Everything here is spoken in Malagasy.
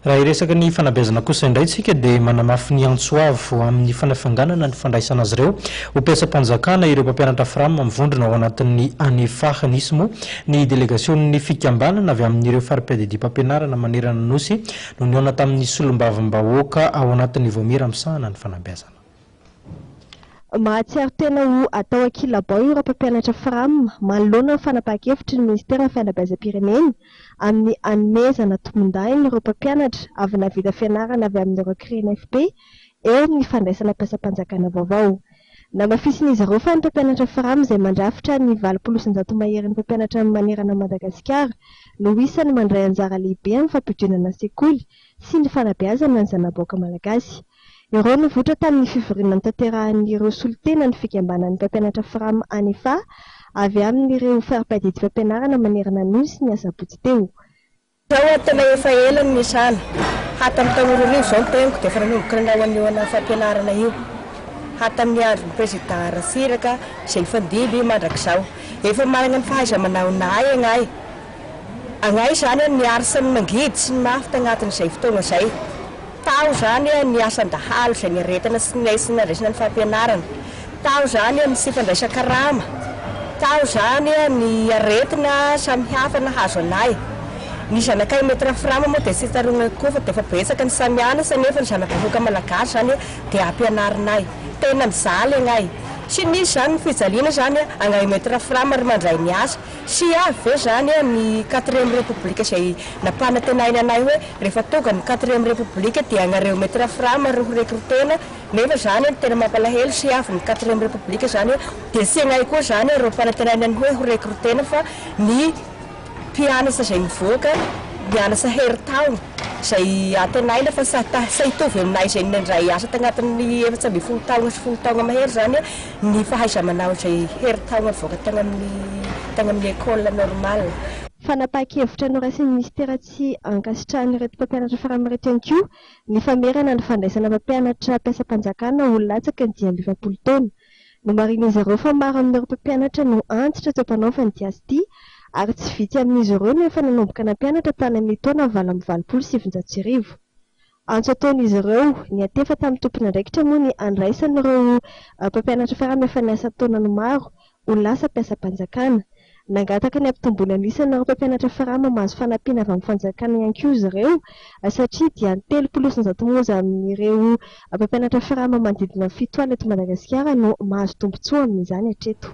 raha iresaka ny fanabeazana kosa indray tsika dia manamafy ny antsoavo amin'ny fanafanganana ny fandraisana azy ireo ho mpiasa-panjakana ireo mpampianatra frama mivondrona ao anatin'ny anefahany isy moa ny delegasion'ny fikambanana avy amin'ireo fari-piadidia mpampianarana manerana nosy no niona tamin'ny solombavim-bahoaka ao anatin'ny voamira misahana ny fanabeazana. Mahatsiaro tena ho atao akilabao ireo mpampianatra frama manoloana ny fanapahan-kevitry ny ministera ny fanabeazam-pirenena amin'ny anomezana tombon-dainy ireo mpampianatra avy navita fianarana avy amin'ireo CRENFP eo amin'ny fandraisana mpiasa-panjakana vaovao. Namafisin'izy ireo fa ny mpampianatra frama izay mandrafitra ny 900 mahery ny mpampianatra amin'ny manerana Madagasikara no isany mandray anjara lehibe amin'ny fampidionana sekoly sy ny fanabeazana ny zanaboaka malagasy. Ireo nivoatra tamin'ny fivoriana nitanterahan'ireo solitena ny fikambanan'ny mpampianatra frama anefa avy amin'ireo fari-piadidia fampianarana manerana nosy ny asabotsy teo. Zao tena efa ela ny isana hatramin'ny taona roa izao ny teniko dia efa nanomboka nanao an'io fampianarana io hatramin'ny andron'ny président Rasiraka izay nifandiby mandrakizao efa manana ny fahaiza-manao nahy agnay izany ny arsa ny mangidy sy ny mafy tagnatin'izay fotoana izay. Tao zany ny asan-dahalo izay ny aretana sy ny andraisana ny fampianarana. Tao zany ny sy fandraisan-karama. Tao zany ny aretina samy hafa nahazo anay. Ny zanakay metra frama moa dia tsy tarona koa fa dia efa betsaka ny samy anasa nefa ny zanakavoaka malagasy zany dia ampianarinay. Tena mizaly agnay. Sy nisy zany ny fijaliana zany agnay metra frama ry mandray ny asa. Sy avy zany ny 4e Repoblika izay nampanatenainy anay hoe rehefa tonga ny 4e Repoblika dia agnareo metra frama ry rekrutena nefa zany tena mampalahelo sy avy ny 4e Repoblika zany dia sy agnay koa zany ireo mpanatenainy hoe ho rekrutena fa ny mpianatra izay mivoaka mianatra heri-taona izay atenaina fa sy hitovy aminay izay nandray asa tagnatin'ny 10 taona sy 10 taona mahery zany ny fahaiza-manao izay heri-taona mivoaka tagny amin'ny école normale. Fanapahan-kevitra noraisin'ny ministera tsy ankasitrahan'ireto mpampianatra frama reto ihany koa ny famerana ny fandraisana mpampianatra mpiasa-panjakana ho latsaky ny 220 taona. No marin'izy ireo fa maro amin'ireo mpampianatra no antitra teo mpanaovana diasy ity ary tsy vitsy amin'izy ireo no efa nanomboka nampianatra tany amin'ny taona 927. Antso ataon'izy ireo ny atefa tamin'ny tompon'andraikitra moa ny andraisan'ireo mpampianatra frama efa niasa taona no maro ho lasa mpiasa-panjakana. Nangataka ny ampitomboana isan'ireo mpampianatra frama mahazo fanampiana avy amin'ny fanjakana ihany koa izy ireo satria dia 300 monja amin'ireo mpampianatra frama manodidina 7 eto Madagasikara no mahazo tombotsoa amin'izany hatreto.